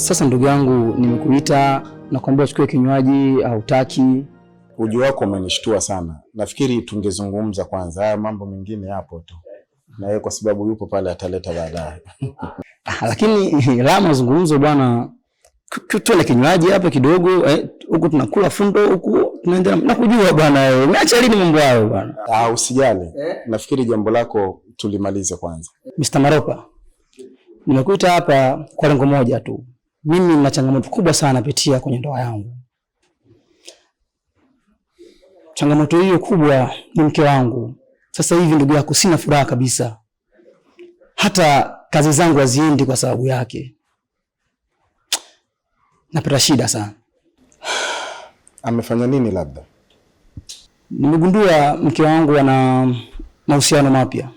Sasa ndugu yangu, nimekuita na kuambia uchukue kinywaji au taki. Ujio wako umenishtua sana. Nafikiri tungezungumza kwanza, haya mambo mengine yapo tu. Na yeye kwa sababu yupo pale ataleta baadaye. Lakini la mazungumzo bwana, tuwe kinywaji hapa kidogo, huku tunakula fundo, huku tunaendelea. Nakujua bwana wewe, umeacha lini mambo hayo bwana? Usijali. Nafikiri jambo lako tulimalize kwanza. Mr. Maropa, nimekuita hapa kwa lengo moja tu. Mimi nina changamoto kubwa sana napitia kwenye ndoa yangu. Changamoto hiyo kubwa ni mke wangu. Sasa hivi ndugu yako, sina furaha kabisa. Hata kazi zangu haziendi kwa sababu yake. Napata shida sana. Amefanya nini labda? Nimegundua mke wangu ana mahusiano mapya.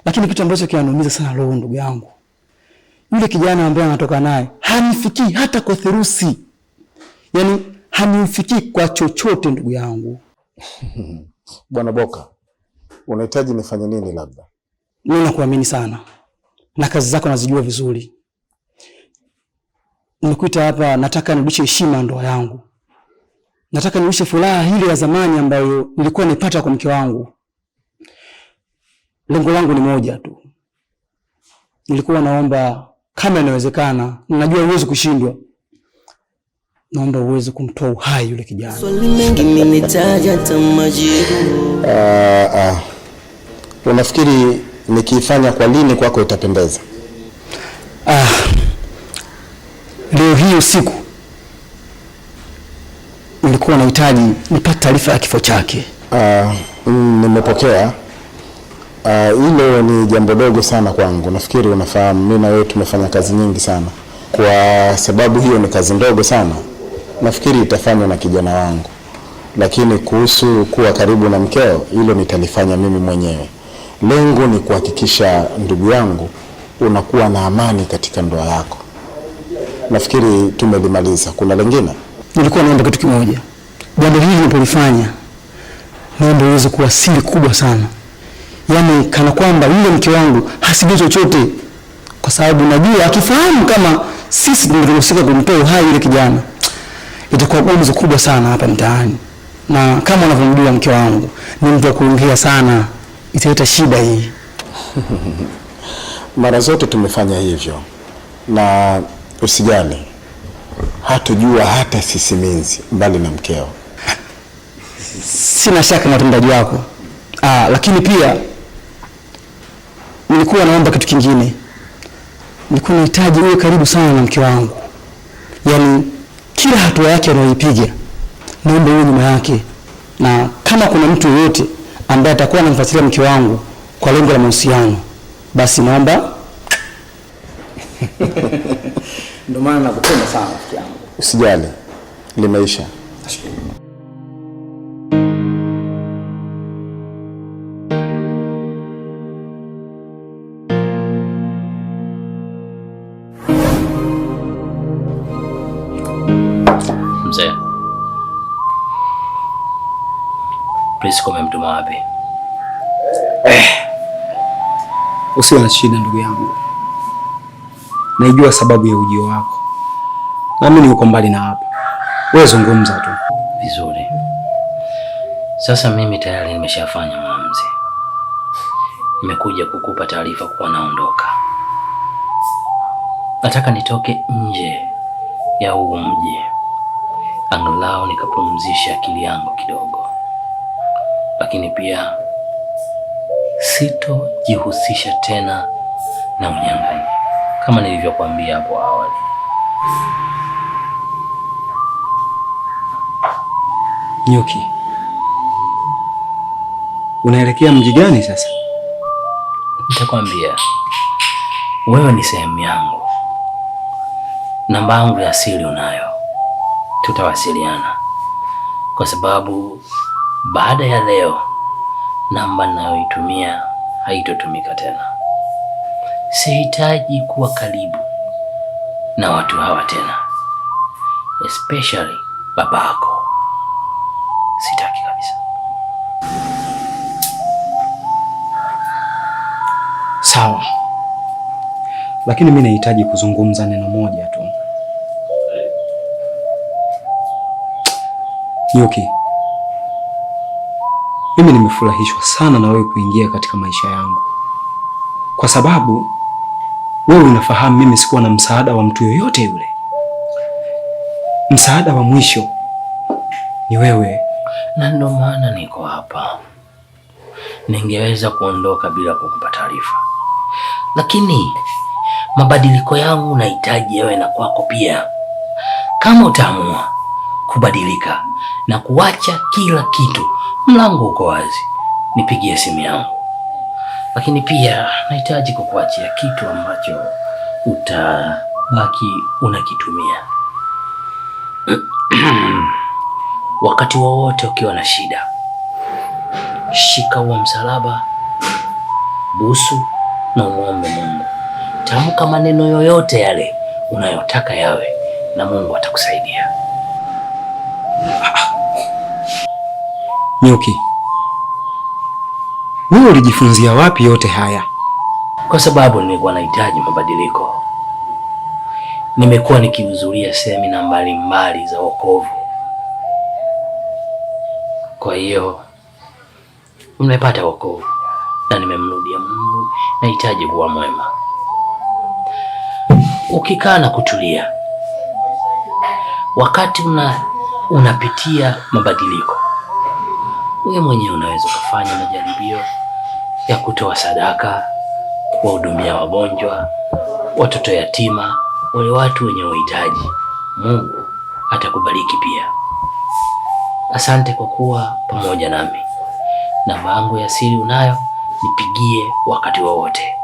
Lakini kitu ambacho kinaniumiza sana roho ndugu yangu, yule kijana ambaye anatoka naye hanifikii hata kwa therusi. Yaani hanifikii kwa chochote ndugu yangu. Bwana Boka, unahitaji nifanye nini labda? Mimi nakuamini sana. Na kazi zako nazijua vizuri. Nimekuita hapa, nataka nirudishe heshima ndoa yangu. Nataka nirudishe furaha ile ya zamani ambayo nilikuwa nipata kwa mke wangu. Lengo langu ni moja tu. Nilikuwa naomba kama inawezekana, najua uweze kushindwa, naomba uweze kumtoa uhai yule kijana. Swali mengi nimetaja tamajibu. Unafikiri nikifanya kwa lini kwako itapendeza? Leo hii usiku nilikuwa nahitaji nipate taarifa ya kifo chake. Nimepokea. Hilo ni jambo dogo sana kwangu. Nafikiri unafahamu mimi na wewe tumefanya kazi nyingi sana. Kwa sababu hiyo ni kazi ndogo sana. Nafikiri itafanywa na kijana wangu. Lakini kuhusu kuwa karibu na mkeo, hilo nitalifanya mimi mwenyewe. Lengo ni kuhakikisha ndugu yangu unakuwa na amani katika ndoa yako. Nafikiri tumelimaliza. Kuna lingine? Nilikuwa naomba kitu kimoja. Jambo hili ninapolifanya, naomba uweze kuwa siri kubwa sana. Yaani kana kwamba yule mke wangu hasijui chochote, kwa sababu najua akifahamu kama sisi tunahusika kumtoa uhai yule kijana, itakuwa gumzo kubwa sana hapa mtaani. Na kama unavyomjua mke wangu, ni mtu wa kuongea sana, italeta shida hii. Mara zote tumefanya hivyo. Na usijali. Hatujua hata sisimizi mbali na mkeo. Sina shaka na utendaji wako. Lakini pia nilikuwa naomba kitu kingine. Nilikuwa nahitaji uwe karibu sana na mke wangu. Yaani kila hatua yake anayoipiga, naomba uwe nyuma yake. Na kama kuna mtu yeyote ambaye atakuwa anamfuatilia mke wangu kwa lengo la mahusiano, basi naomba. Ndio maana nakupenda sana mke wangu. Usijali. Limeisha. Mzee, Prisco umemtuma wapi? Usiwe na shida ndugu yangu. Naijua sababu ya ujio wako. Na mimi niko mbali na hapa. Wewe zungumza tu. Vizuri. Sasa mimi tayari nimeshafanya maamuzi. Nimekuja kukupa taarifa kuwa naondoka. Nataka nitoke nje ya huu mji, angalau nikapumzisha akili yangu kidogo. Lakini pia sitojihusisha tena na unyang'anyi kama nilivyokuambia hapo awali. Nyuki, unaelekea mji gani sasa? Nitakwambia. Wewe ni sehemu yangu. Namba yangu ya siri unayo. Tutawasiliana. Kwa sababu baada ya leo namba ninayoitumia haitotumika tena. Sihitaji kuwa karibu na watu hawa tena. Especially babako. Sitaki kabisa. Sawa. Lakini mimi nahitaji kuzungumza neno moja tu. Nyuki, mimi nimefurahishwa sana na wewe kuingia katika maisha yangu, kwa sababu wewe unafahamu mimi sikuwa na msaada wa mtu yoyote yule. Msaada wa mwisho ni wewe, na ndio maana niko hapa. Ningeweza kuondoka bila kukupa taarifa, lakini mabadiliko yangu nahitaji yawe na kwako pia. Kama utaamua kubadilika na kuacha kila kitu, mlango uko wazi, nipigie simu yangu. Lakini pia nahitaji kukuachia kitu ambacho utabaki unakitumia wakati wowote ukiwa na shida. Shika huo msalaba, busu na umuombe Mungu. Tamka maneno yoyote yale unayotaka yawe, na Mungu atakusaidia. Nyuki, wewe ulijifunzia wapi yote haya? Kwa sababu nilikuwa nahitaji mabadiliko. Nimekuwa nikihudhuria semina mbalimbali za wokovu, kwa hiyo nimepata wokovu na nimemrudia Mungu. Nahitaji kuwa mwema. Ukikaa na kutulia wakati unapitia mabadiliko, wewe mwenyewe unaweza kufanya majaribio ya kutoa sadaka, kuwahudumia wagonjwa, watoto yatima, wale watu wenye uhitaji. Mungu atakubariki pia. Asante kwa kuwa pamoja nami. Namba yangu ya siri unayo, nipigie wakati wowote.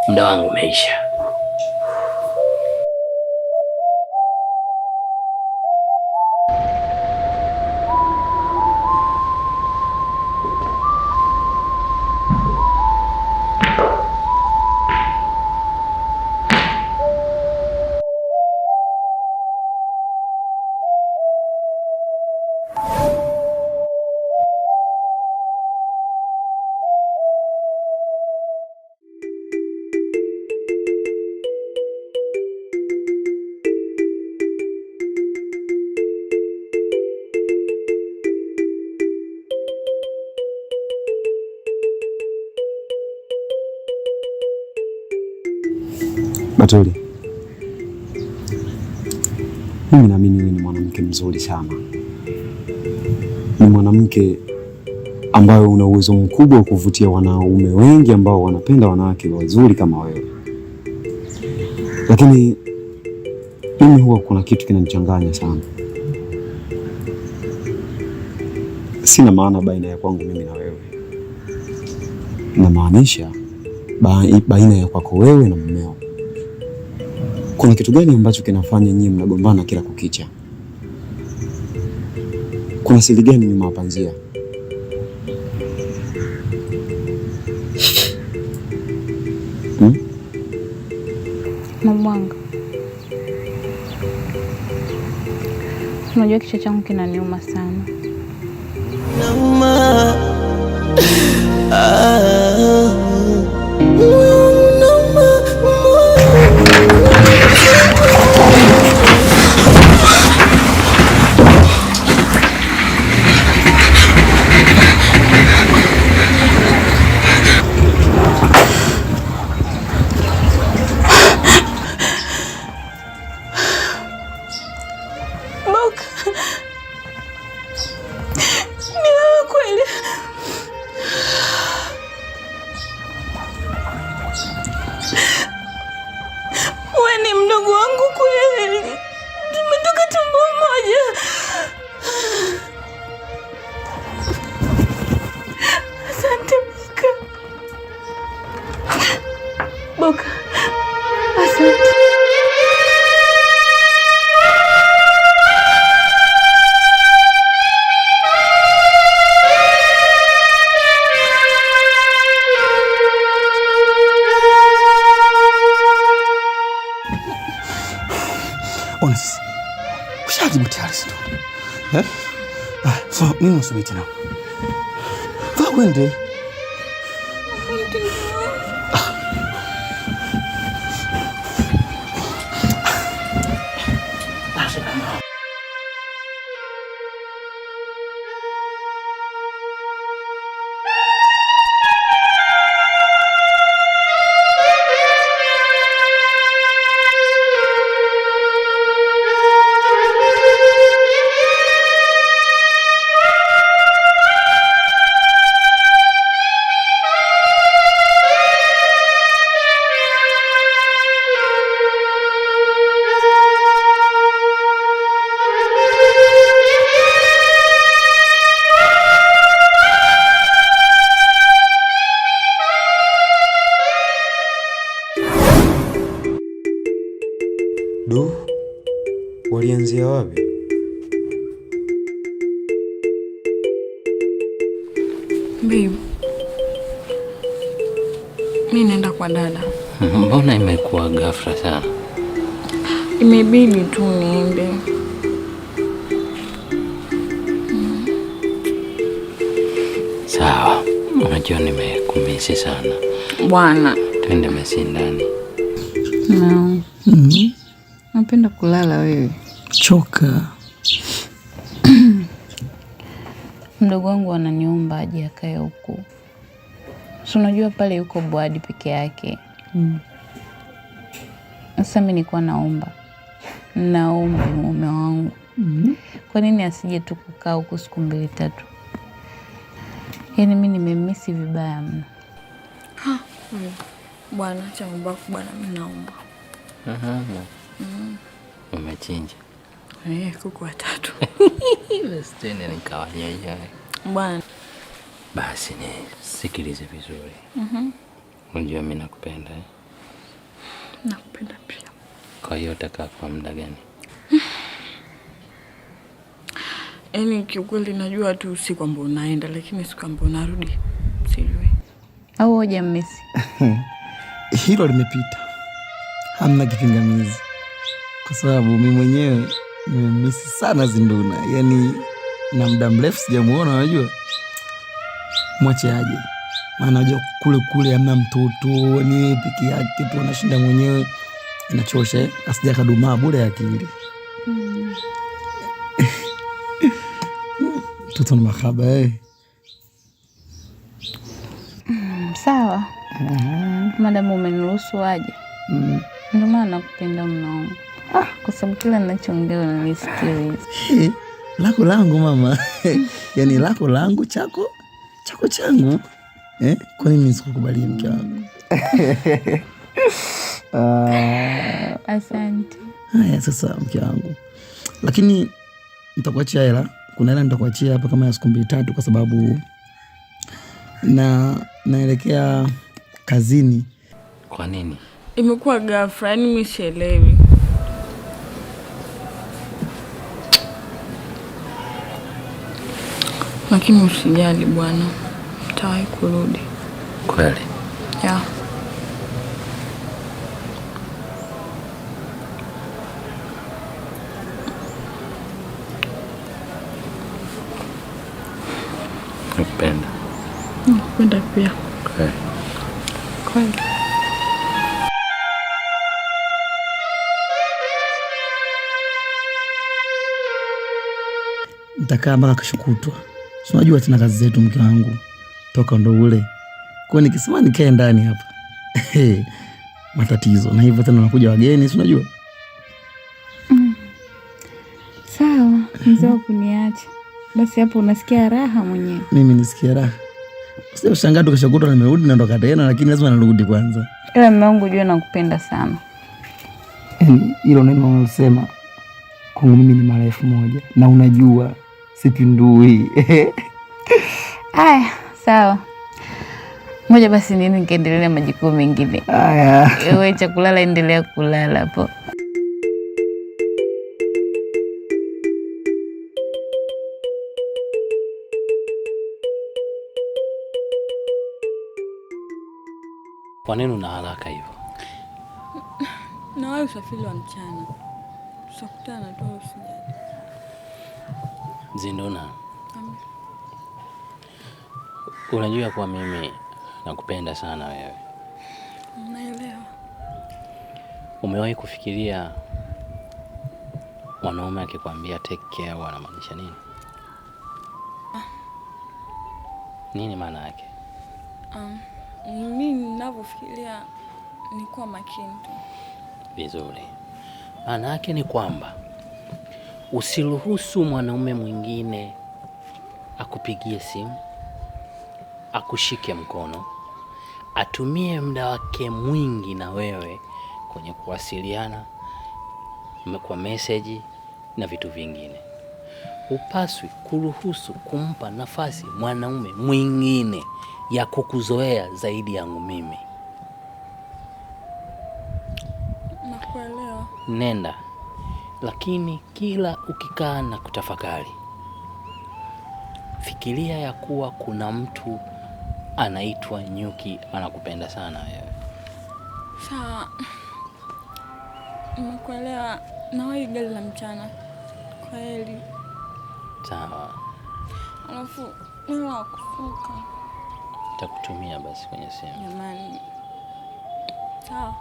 Muda wangu umeisha. Batuli, mimi naamini wewe ni mwanamke mzuri sana. Ni mwanamke ambaye una uwezo mkubwa wa kuvutia wanaume wengi ambao wanapenda wanawake wazuri kama wewe. Lakini mimi huwa kuna kitu kinanichanganya sana. Sina maana baina ya kwangu mimi na wewe, namaanisha baina ya kwako wewe na mumeo. Kuna kitu gani ambacho kinafanya nyinyi mnagombana kila kukicha? Kuna siri gani nyuma ya panzia? Mwanga, unajua kichwa changu kinaniuma sana. Boka, asante. Honest. Ushajibu tayari sio? So nini unasubiri tena? Kwende. Mimi naenda kwa dada. Mbona imekuwa ghafla sana? Imebidi tu niende. Sawa, unajua nimekumisi sana. Bwana, Twende Messi ndani. No. Napenda kulala wewe. Choka. Mdogo wangu ananiomba aje akae huku. Si unajua pale yuko Bwadi peke yake. Sasa mimi nilikuwa naomba mume wangu. Kwa nini asije tu kukaa huku siku 2-3? Yaani mimi nimemisi vibaya mno. bwana acha mbako bwana, mimi naomba. Umechinja. Kuku 3. Basi tena nikawanyanya. Bwana. Basi nisikilize vizuri. Unajua mimi nakupenda. Nakupenda pia. Kwa hiyo utakaa kwa muda gani? Yaani kiukweli najua tu si kwamba unaenda, lakini si kwamba unarudi. Sijui. Au hoja mmesi? Hilo limepita. Hamna kipingamizi. Kwa sababu mimi mwenyewe nimemisi sana Zinduna. Yaani na muda mrefu sijamuona, unajua. Mwache aje. Maana unajua kule hamna mtoto, ni peke yake tu anashinda mwenyewe. Inachosha, asija kadumaa bure akili. Mtoto ni mahaba Sawa. Madamu umeniruhusu aje. Ndio maana nakupenda mno. Kwa sababu kila ninachoongea unanisikiliza. Lako langu mama. Yaani lako langu, chako changu. Kwa nini nisikukubalie mke wangu? Asante. Haya sasa mke wangu. Lakini nitakuachia hela. Kuna hela nitakuachia hapa kama ya siku 2-3 kwa sababu naelekea kazini. Kwa nini? Imekuwa ghafla, yaani mimi sielewi. Lakini usijali bwana. Nitawahi kurudi. Kweli? Ya. Nakupenda. Nakupenda pia. Kweli? Kweli. Nitakaa mpaka kesho kutwa. Unajua tena kazi zetu mke wangu. Toka ndo ule. Kwa nikisema nikae ndani hapa. Matatizo. Na hivyo tena nakuja wageni, unajua. Sawa, mzee kuniacha. Basi hapo unasikia raha mwenyewe. Mimi nisikia raha. Sio shangaa tu kesho kutwa nimerudi na ndoka tena, lakini lazima nirudi kwanza. Ila mume wangu jua nakupenda sana. Hilo neno unalosema kwangu mimi ni mara 1000 na unajua sipindui. Haya, sawa. Ngoja basi nini nikaendelea na majukumu mengine. Haya. Wewe chakula endelea kulala hapo. Kwa nini una haraka hivyo? Na wewe usafiri wa mchana. Tutakutana tu usijali. Zinduna. Unajua kwa mimi nakupenda sana wewe. Naelewa. Umewahi kufikiria mwanaume akikwambia take care anamaanisha nini? Nini maana yake? Mimi ninavyofikiria ni kuwa makini tu. Vizuri. Maana yake ni kwamba usiruhusu mwanaume mwingine akupigie simu, akushike mkono, atumie muda wake mwingi na wewe kwenye kuwasiliana kwa message na vitu vingine. Upaswi kuruhusu kumpa nafasi mwanaume mwingine ya kukuzoea zaidi yangu mimi. Nakuelewa. Nenda. Lakini kila ukikaa na kutafakari, fikiria ya kuwa kuna mtu anaitwa Nyuki, anakupenda sana wewe. Sawa. Nimekuelewa. Nawahi gari la mchana. Kwaheri. Sawa. Alafu hela ya kufuka Nitakutumia basi kwenye simu. jamani. Sawa.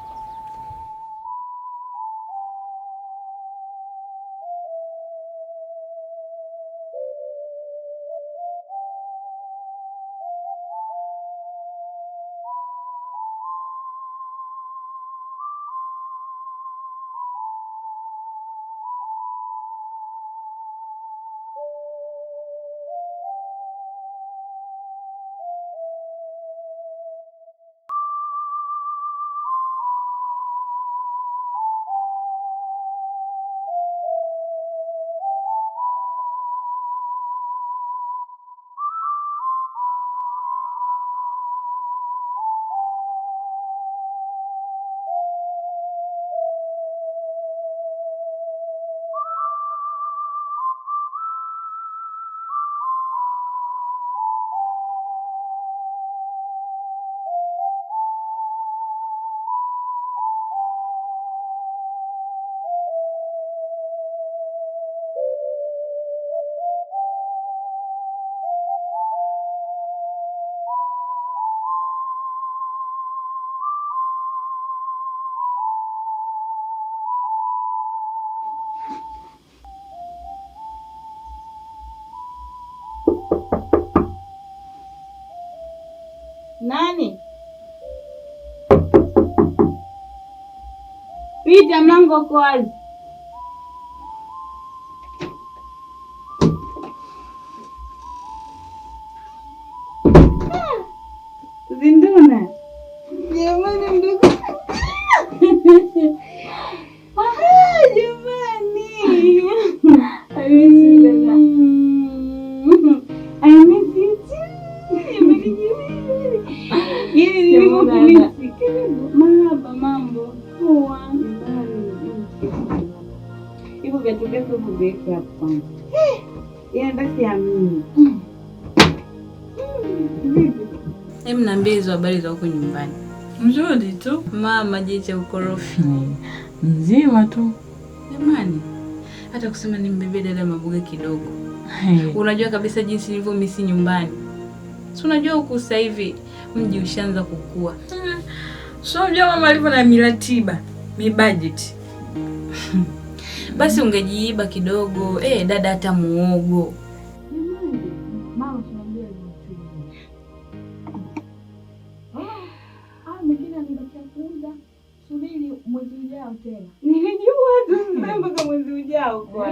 Nani? Pita, mlango uko wazi. Zinduna. Jamani mdogo. Jamani. I miss you too. Marahaba, mambo poa. Hivyo viatu vyako viweke hapo kwanza. Basi amini. Hebu niambie hizo habari za huko nyumbani. Mzuri tu. Mama jiche ukorofi. Mzima tu. Jamani, hata kusema nimbebe dada Mabuga kidogo. Unajua kabisa jinsi nilivyo misi nyumbani. Si unajua huku sasa hivi mji ushaanza kukua. So unajua mama alivyo na miratiba, budget. Basi ungejiiba kidogo. Dada hata muogo. Mama tunaambia mwingine anabakia kuuza. Subiri mwezi ujao tena. Nilijua tu mpaka mwezi ujao kwa.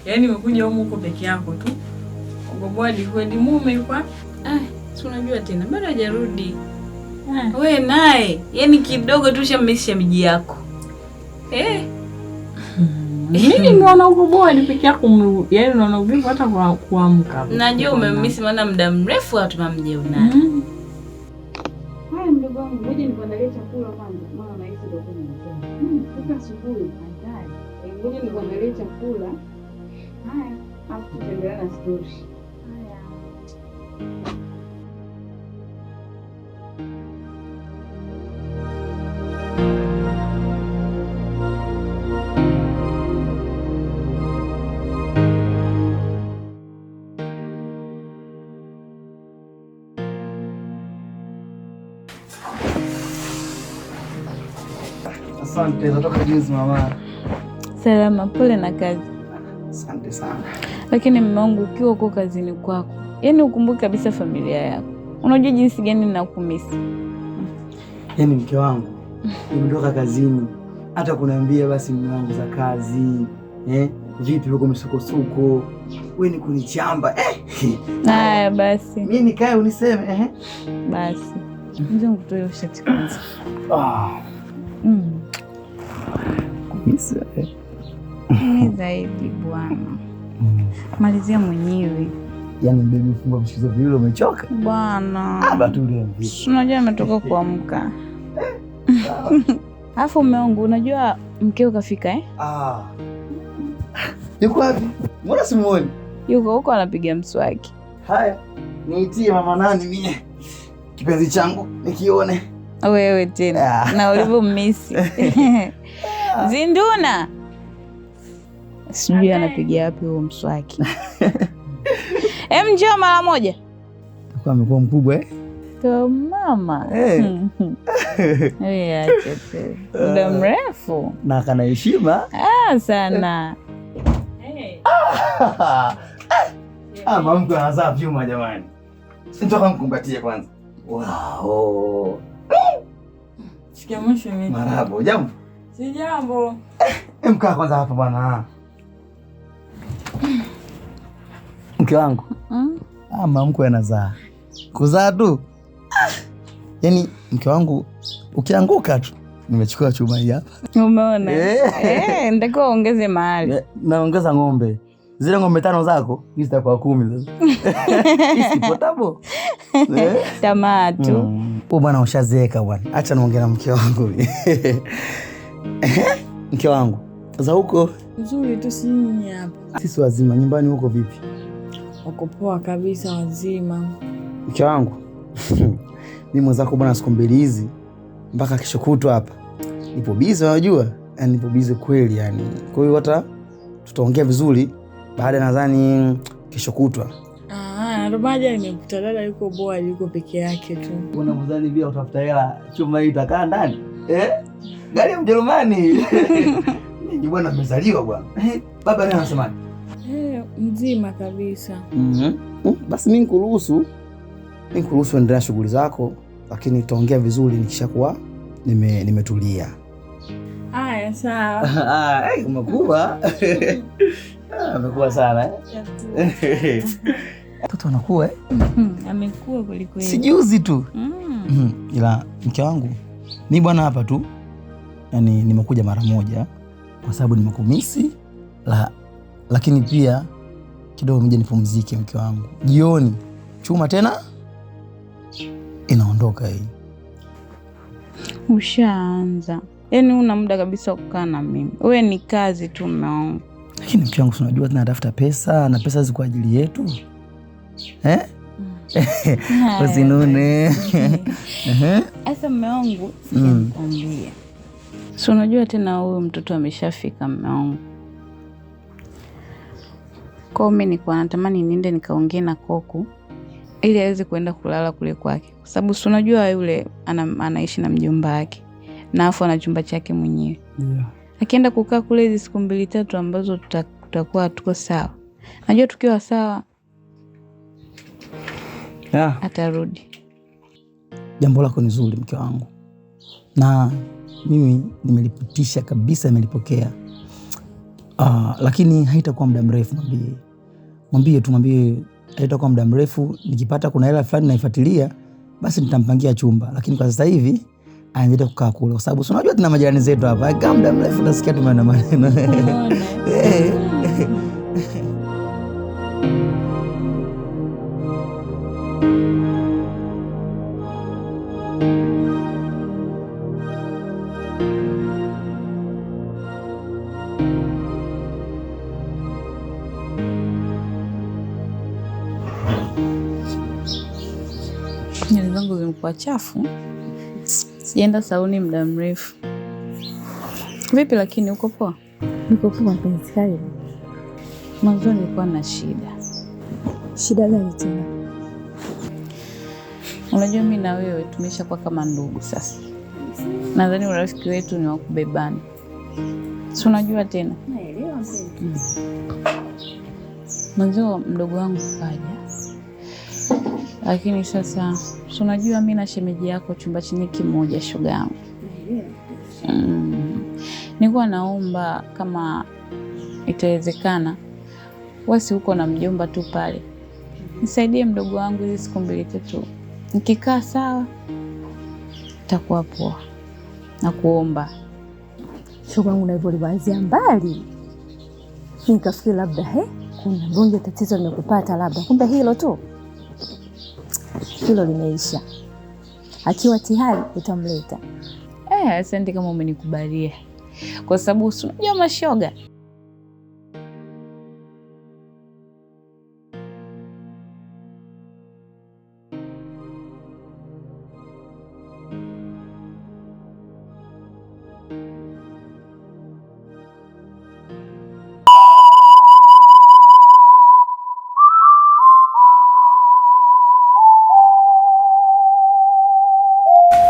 Yaani umekuja huko peke yako tu. Ogobwadi kweli mume yuko? Si unajua tena bado hajarudi. Wewe naye, yaani kidogo tu shamesha miji yako. Mimi nimeona Ogobwadi peke yako, yaani unaona uvivu hata kuamka. Najua umemisi maana muda mrefu hatumamjeona. Haya mdogo wangu, ngoja nikuandalie chakula kwanza. Mama nahisi ndio kuna sasa asubuhi baadaye. Ngoja nikuandalie chakula. Haya, afu tutaendelea na story. Haya. Asante, natoka juzi mama. Salama, pole na kazi. Asante sana. Lakini mume wangu, ukiwa uko kazini kwako, yaani ukumbuke kabisa familia yako. Unajua jinsi gani ninakumisi. Yaani mke wangu nimetoka kazini, hata kuniambia basi mume wangu za kazi, vipi huko msukosuko, wewe ni kunichamba. Haya basi. Mimi nikae uniseme Basi. Nje nikutoe shati kwanza. Kumisa. Ni zaidi bwana. Malizia mwenyewe. Yaani baby funga mshizo vile umechoka? Bwana. Batulia mvi. Unajua ametoka kuamka. Alafu mume wangu, unajua mkeo kafika Yuko wapi? Mbona simuoni? Yuko huko anapiga mswaki. Haya. Niitie mama nani mie. Kipenzi changu nikione. Wewe tena. Na ulivyomisi. Zinduna. Sijui anapigia wapi huo mswaki. Njoo mara moja. Kwa amekuwa mkubwa Kwa mama. Wewe acha tu. Muda mrefu. Na kana heshima. Sana. Mama mkwe anazaa vyuma jamani. Nitoka mkumbatie kwanza. Wow. Shikamoo shemeji. Marahaba, jambo? Si jambo. Mkaa kwanza hapa bwana. Mke wangu. Mama mkwe anazaa. Kuzaa tu. Yaani mke wangu ukianguka tu nimechukua chuma hii hapa. Umeona? Nitakuwa ongeze mahali. Naongeza ng'ombe. Zile ng'ombe 5 zako, hizi zitakuwa 10 sasa. Isipotabo. Tamaa tu. Wewe bwana ushazeeka bwana. Acha naongea na mke wangu. Mke wangu. Za huko Nzuri tu sini hapa. Sisi wazima, nyumbani huko vipi? Wako poa kabisa wazima. Mke wangu. Mimi mwenzako bwana siku 2 hizi mpaka kesho kutwa hapa. Nipo busy unajua? Yaani nipo busy kweli yani. Kwa hiyo hata tutaongea vizuri baada nadhani kesho kutwa. Ndo maana nimekuta dada yuko boa, yuko peke yake tu. Mbona mzani pia utafuta hela chuma hii itakaa ndani? Gari ya Mjerumani. Ni bwana amezaliwa bwana. Baba naye anasemaje? Mzima kabisa. Basi mimi nikuruhusu endelea shughuli zako, lakini tutaongea vizuri nikishakuwa nimetulia. Haya sawa. Umekuwa. Amekuwa sana Mtoto anakuwa Amekuwa kweli kweli. Sijuzi tu. Ila mke wangu ni bwana hapa tu. Yaani nimekuja mara moja kwa sababu nimekumisi lakini pia kidogo mje nipumzike mke wangu. Jioni chuma tena inaondoka hii. Ushaanza. Yaani una muda kabisa kukaa na mimi. Wewe ni kazi tu mume wangu. Lakini mke wangu unajua tunatafuta pesa na pesa ziko kwa ajili yetu. Usinune. Asa mume wangu sijakwambia. Si unajua tena huyu mtoto ameshafika mume wangu. Kwa mimi nilikuwa natamani niende nikaongee na Koko ili aweze kuenda kulala kule kwake. Kwa sababu si unajua yule anaishi na mjomba wake. Na afu ana chumba chake mwenyewe. Akienda kukaa kule hizo siku 2-3 ambazo tutakuwa tuko sawa. Najua tukiwa sawa atarudi. Jambo lako ni zuri mke wangu. Na mimi nimelipitisha kabisa, nimelipokea. Lakini haitakuwa muda mrefu mwambie haitakuwa muda mrefu. Nikipata kuna hela fulani naifuatilia basi nitampangia chumba. Lakini kwa sasa hivi anaendelea kukaa kule kwa sababu unajua tuna majirani zetu hapa. Kama muda mrefu utasikia tu maneno. Nywele zangu zimekuwa chafu. Sijaenda saluni muda mrefu. Vipi lakini uko poa? Niko poa mpenzi, karibu. Mwanzo nilikuwa na shida. Shida gani tena? Unajua mimi na wewe tumeshakuwa kama ndugu sasa. Nadhani urafiki wetu ni wa kubebana. Si unajua tena? Naelewa mpenzi. Mwanzo mdogo wangu kaja. Lakini sasa si unajua mimi na shemeji yako chumba chini kimoja shoga yangu. Nilikuwa naomba kama itawezekana wasi huko na mjomba tu pale. Nisaidie mdogo wangu hizi siku 2-3. Nikikaa sawa takuwa poa. Na kuomba. Shoga yangu na hivyo liwaanzia mbali. Nikafikiri labda kuna bonge tatizo limekupata labda. Kumbe hilo tu. Hilo limeisha. Akiwa tayari utamleta. Asante kama umenikubalia. Kwa sababu unajua mashoga.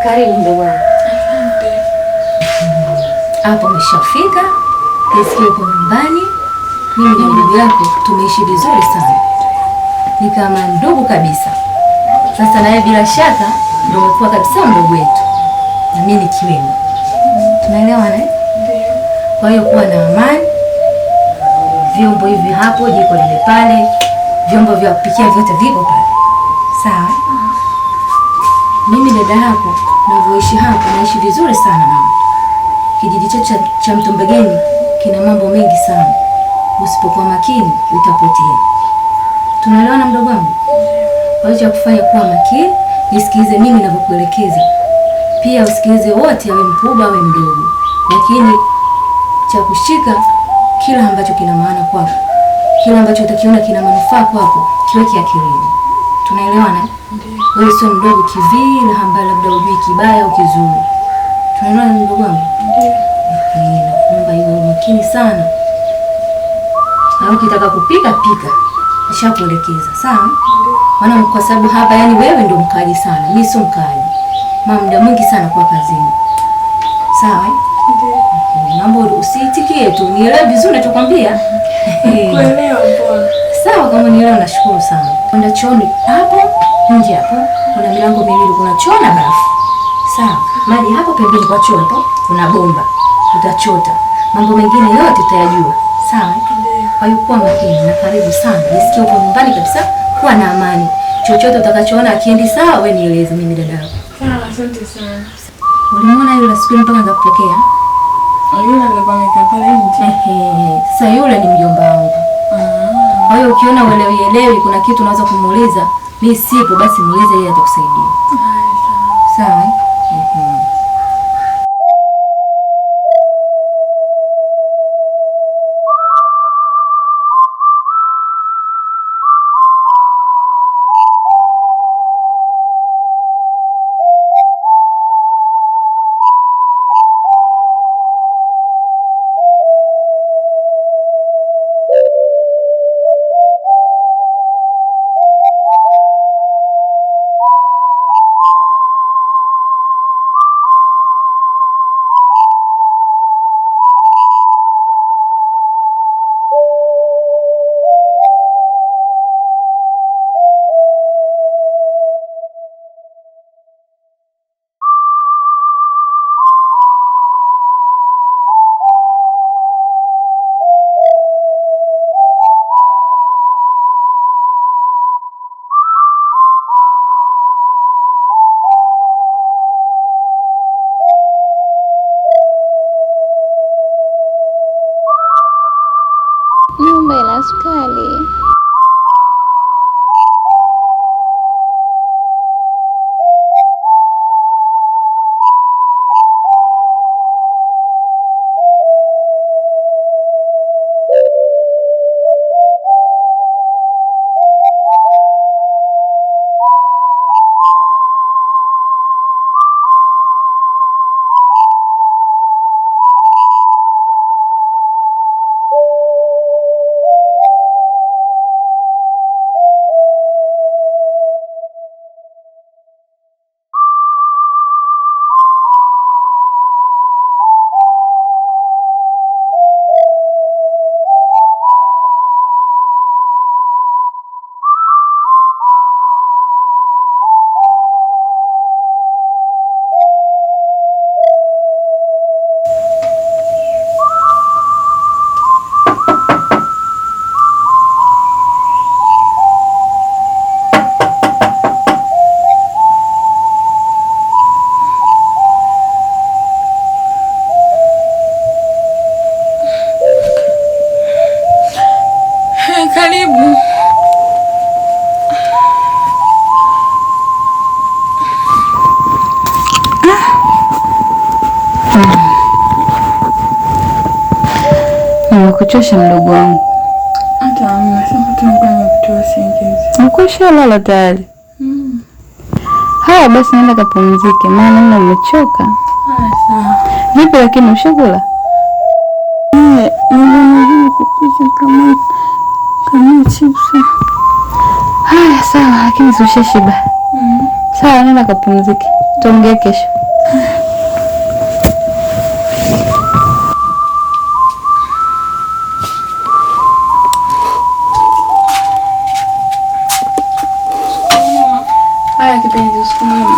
Karibu ndugu wangu. Hapo umeshafika. Nisikie uko nyumbani. Mimi na ndugu yako tumeishi vizuri sana. Ni kama ndugu kabisa. Sasa naye bila shaka ndio umekuwa kabisa ndugu wetu. Na mimi nikiwemo. Tunaelewana eh? Kwa hiyo kuwa na amani. Vyombo hivi hapo, jiko lile pale, vyombo vya kupikia vyote viko pale. Sawa? Mimi dada yako navyoishi hapa naishi vizuri sana na watu. Kijiji chetu cha Mtombegeni kina mambo mengi sana. Usipokuwa makini utapotea. Tunaelewana mdogo wangu? Kwa hiyo cha kufanya kuwa makini, nisikilize mimi ninavyokuelekeza. Pia usikilize wote, awe mkubwa awe mdogo. Lakini cha kushika kila ambacho kina maana kwako. Kila ambacho utakiona kina manufaa kwako, kiweke akilini. Tunaelewana? Wewe sio mdogo kivile ambaye labda hujui kibaya au kizuri. Tunaelewana mdogo wangu? Ndio. Nakuomba iwe makini sana. Na ukitaka kupika pika. Nishakuelekeza, sawa? Maana kwa sababu hapa yani wewe ndio mkali sana. Mimi sio mkali. Muda mwingi sana kwa kazini. Sawa? Ndio. Naomba usiitikie tu. Nielewe vizuri nitakwambia. Kuelewa bwana. Sawa, kama nielewa nashukuru sana. Kwenda chooni hapo, nje hapo. Kuna milango miwili, kuna choo na bafu. Sawa. Maji hapo pembeni kwa choo hapo, kuna bomba. Utachota. Mambo mengine yote utayajua. Sawa? Kwa hiyo kuwa makini na karibu sana. Nisikie uko nyumbani kabisa, kuwa na amani. Chochote utakachoona akiendi sawa, wewe nieleze mimi dada yako. Sawa, asante sana. Ulimwona yule siku mpaka anza kupokea? Yule alipanga pale nje. Sasa yule ni mjomba wangu. Kwa hiyo ukiona uelewi kuna kitu unaweza kumuuliza, mimi sipo basi muulize yeye atakusaidia. Sawa? Nyumba ina sukari. Karibu. Nimekuchosha mdogo wangu. Hata mama sema tunapanga kutoa usingizi. Nimekwisha lala tayari. Haya basi nenda kapumzike maana mimi nimechoka. Sawa. Vipi lakini ushakula? Ndio kupika kama chips. Haya sawa lakini ushashiba. Sawa nenda kapumzike. Tuongee kesho. Haya kipenzi, usiku mwema.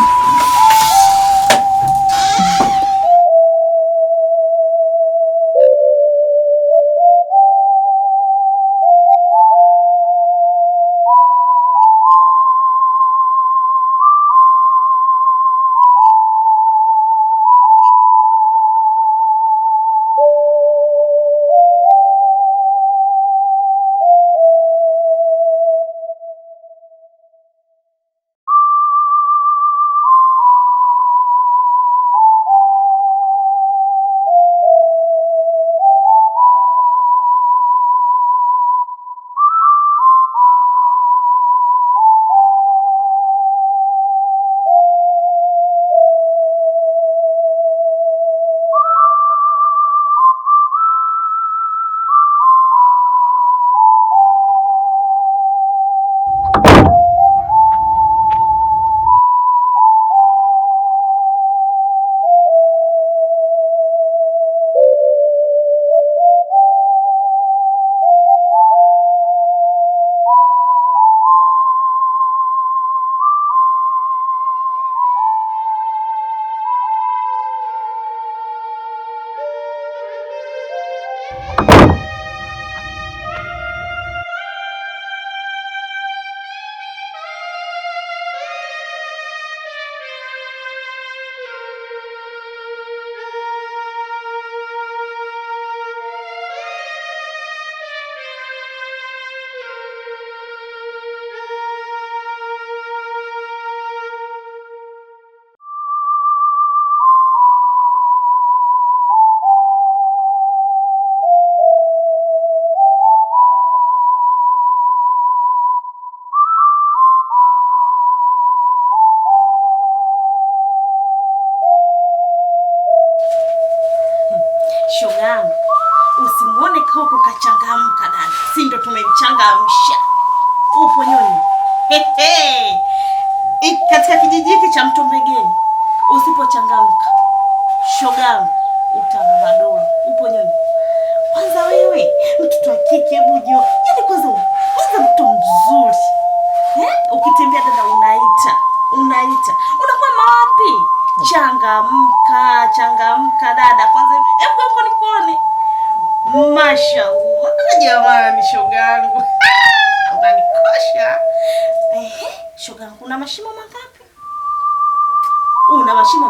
Shogangu, usimwone Koko kachangamka dada, si ndo tumemchangamsha. Upo nyoni. Katika kijiji hiki cha Mtombegeni usipochangamka, shogangu, utalala dola. Upo nyoni. Kwanza wewe, mtoto wa kike bujo. Yaani kwanza mtu mzuri. Ukitembea dada unaita. Unakuwa mawapi? Changamka dada. Kwanza hebu nikuone. Mashallah. Jamani shogangu. Unanikosha. Shogangu, una mashimo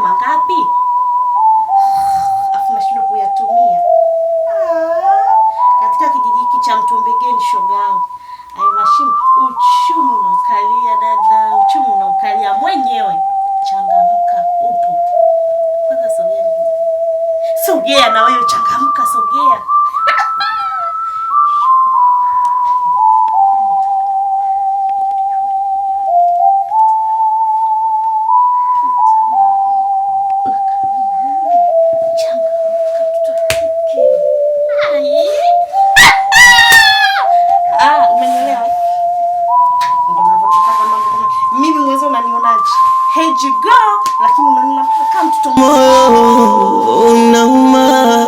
mangapi? Afu nashindwa kuyatumia. Katika kijiji hiki cha Mtombegeni shogangu. Hayo mashimo uchumi unaukalia dada, uchumi unaukalia mwenyewe. Changamka, upo. Kwanza sogea na wewe, changamka, sogea. Umenielewa? Ndio ninavyotaka mambo kama mimi mwenyewe unanionaje? Hey you go, lakini unaniona kama mtoto unauma.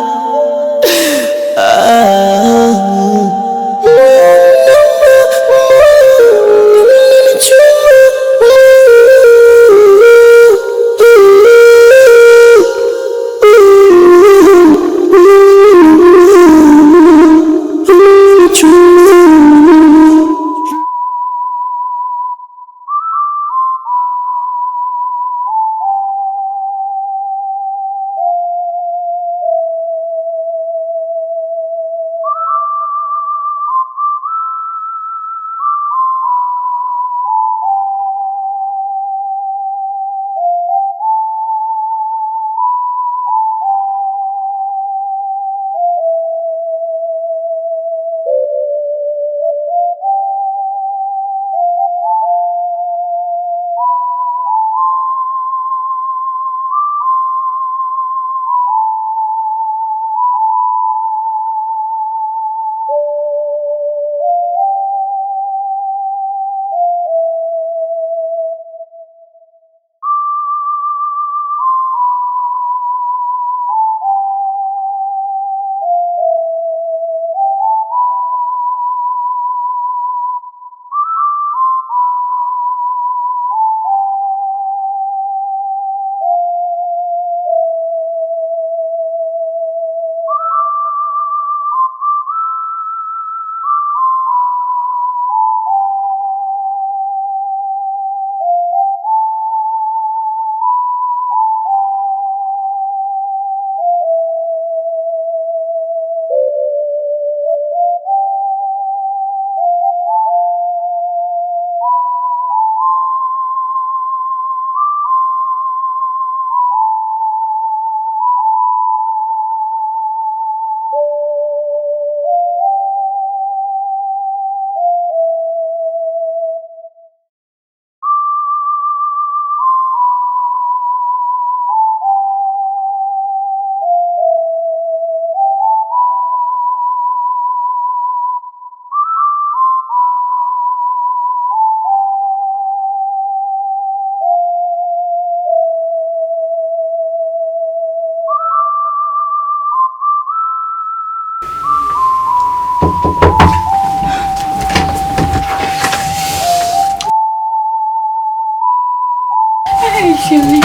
Shemeji.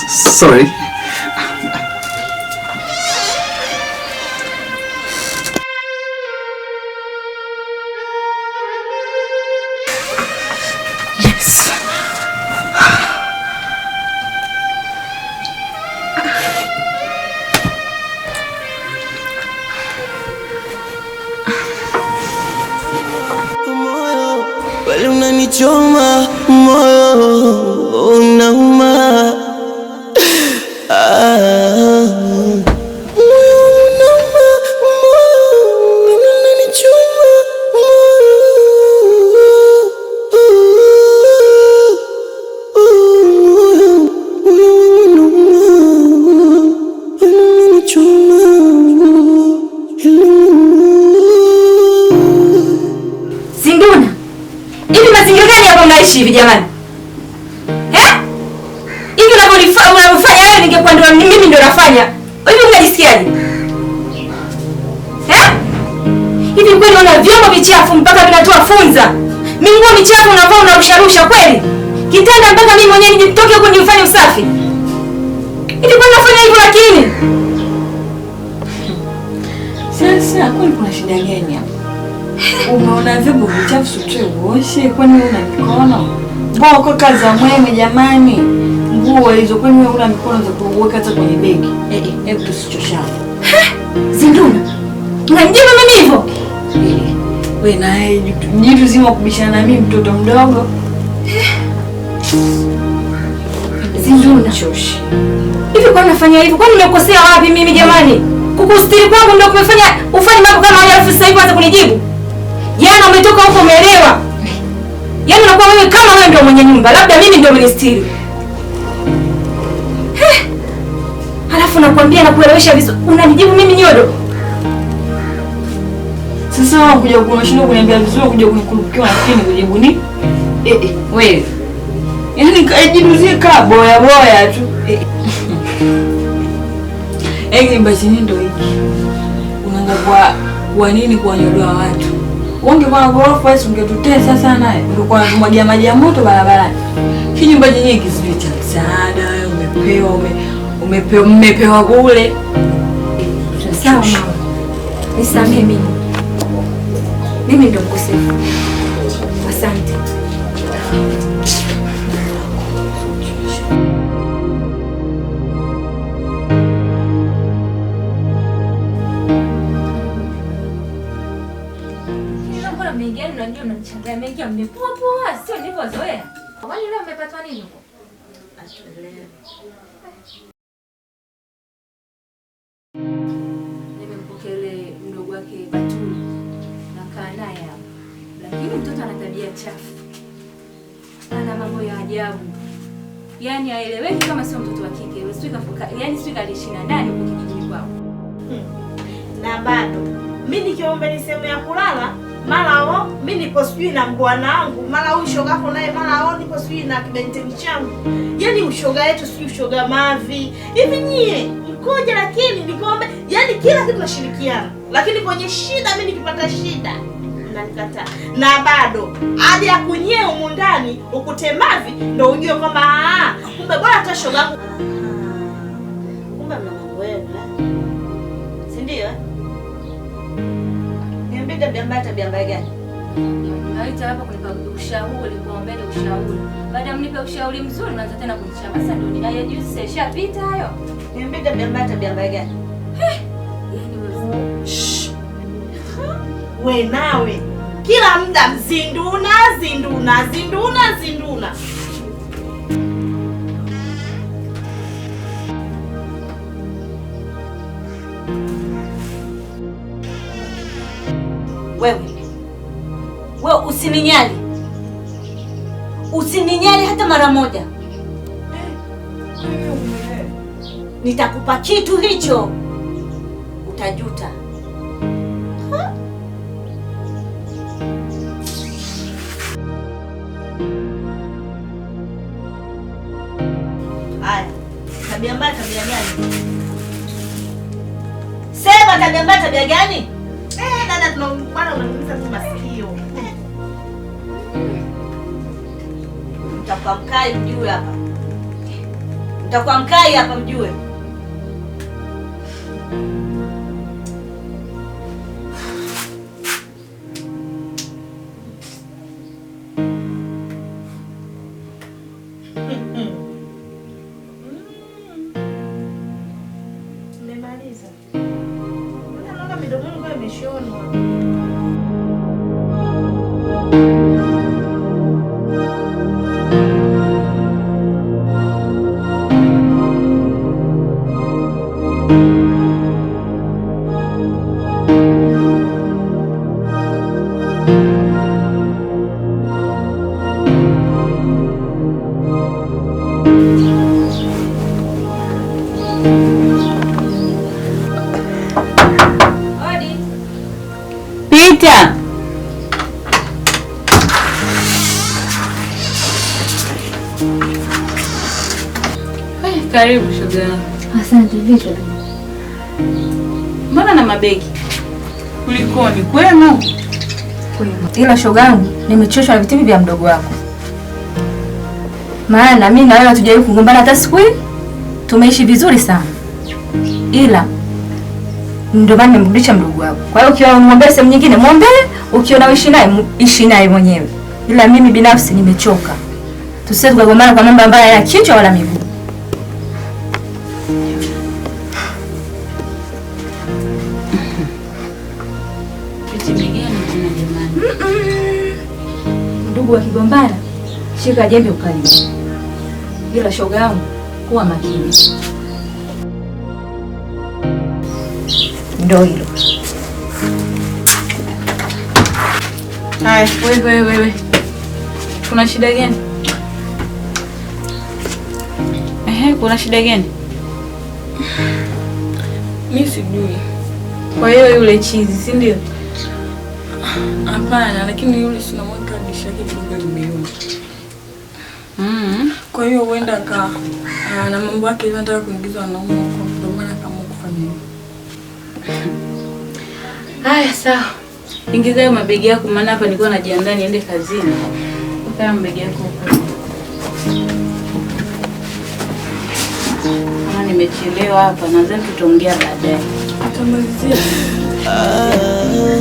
Sorry. Yes. Moyo wale unanichoma, moyo unauma. Zinduna, hivi mazingira gani hapa mnaishi hivi jamani? Hivi unavyofanya wewe ningekuwa ndio mimi ndio nafanya. Hivi mnajisikiaje? Hivi kweli una vyombo vichafu mpaka vinatoa funza? Minguo michafu unavaa unarusharusha kweli? Kitanda mpaka mimi mwenyewe nijitoke huko nifanye usafi. Hivi kwani unafanya hivyo lakini? Sasa kwani kuna shida gani hapa? Umeona vyombo vichafu sio uoshe, kwani una mikono? Mbona kazi za mweme jamani? Nguo hizo kwani wewe una mikono za kuweka hata kwenye begi? Hebu tusichoshane. Zinduna, unanijibu mimi hivyo? Wewe naye jitu zima kubishana na mimi mtoto mdogo. Zinduna, hivi kwani unafanya hivyo? Kwani nimekosea wapi mimi jamani? Kukustiri kwangu ndio kumefanya ufanye mambo kama haya, alafu sasa hivi anza kunijibu. Jana umetoka huko umeelewa. Yaani unakuwa wewe kama wewe ndio mwenye nyumba, labda mimi ndio ministiri. Halafu nakwambia na kuelewesha vizuri, unanijibu mimi nyodo. Sasa unakuja kunashinda kuniambia vizuri, kuja kunikurupukia lakini kujibu ni wewe. Yaani kajiduzie kaa boya boya tu. Basi ndio hiki. Unaanza kwa nini kuwanyodoa watu? Ungekuwa na ghorofa wewe ungetutesa sana. Ungekuwa unamwagia maji ya moto barabarani. Hii nyumba yenyewe kizuri cha msaada, umepewa bure. Sawa mama. Nisamehe mimi. Mimi ndio mkosefu. Asante. Unajua unanichanganya mengi mmepoa poa, sio nilivyozoea. Kwani leo umepatwa nini huko? Nimempokele mdogo wake Batuli na kaa naye hapa. Lakini mtoto ana tabia chafu. Ana mambo ya ajabu. Yaani haeleweki kama sio mtoto wa kike. Yaani sio kalishina ndani huko kijijini kwao. Na bado mimi nikiomba ni sehemu ya kulala, mara mimi nipo sijui na bwana wangu, mara huyu shoga yako naye, mara nipo sijui na kibenteni changu. Yaani ushoga yetu sijui ushoga mavi. Hivi nyie mkoje? Lakini nikombe, yaani kila kitu tunashirikiana. Lakini kwenye shida mimi nikipata shida unanikataa. Na bado hadi ya kunyea humu ndani ukute mavi ndio ujue kwamba kumbe bora hata shoga yangu. Kumbe mna mambo yenu. Si ndio? Tabia mbaya gani? Naita hapa kunipa ushauri, kuombeni ushauri. Baada mnipe ushauri mzuri naanza tena kunichamba. Sasa ndio ninaye juzi sasa ishapita hayo. Niambie tabia mbaya gani? Yaani wewe. Wewe nawe kila muda zinduna. Wewe usininyali hata mara moja. Nitakupa kitu hicho utajuta. Haya, tabia mbaya gani? Sema tabia gani? Dada tunaona unaniumiza tu masikio. Mtakuwa mkai mjue hapa. Mtakuwa mkai hapa mjue. Mmemaliza. Naona midomo yangu imeshonwa. Pita. Karibu shoga yangu. Asante. Vipi? Mbona na mabegi? Kulikoni? Kwema? Kwema. Ila shoga yangu, nimechoshwa na vitimbi vya mdogo wako. Maana mimi na wewe hatujawahi kugombana hata siku hii. Tumeishi vizuri sana. Ila ndio maana nimemrudisha mdogo wako. Kwa hiyo ukiona unamwambia sehemu nyingine, muombe, ukiona ishi naye mwenyewe. Ila mimi binafsi nimechoka. Tusije tukagombana kwa mambo ambayo ya kichwa wala miguu. Ndugu wakigombana, shika jembe ukalime. Ila shoga yangu, kuwa makini. Ndio hilo. Haya, wewe. Kuna shida gani? Kuna shida gani? Mimi sijui. Kwa hiyo yule chizi, si ndio? Hapana, lakini yule sinamweka dishi yake kidogo limeuma. Kwa hiyo huenda na mambo yake hivi anataka kuingiza wanaume huko, ndio maana kama kufanya hivyo. Haya, sawa. Ingiza hiyo mabegi yako, maana hapa nilikuwa najiandaa niende kazini. Weka mabegi yako huko. Nimechelewa hapa, nadhani tutaongea baadaye. Tutamalizia. Haya.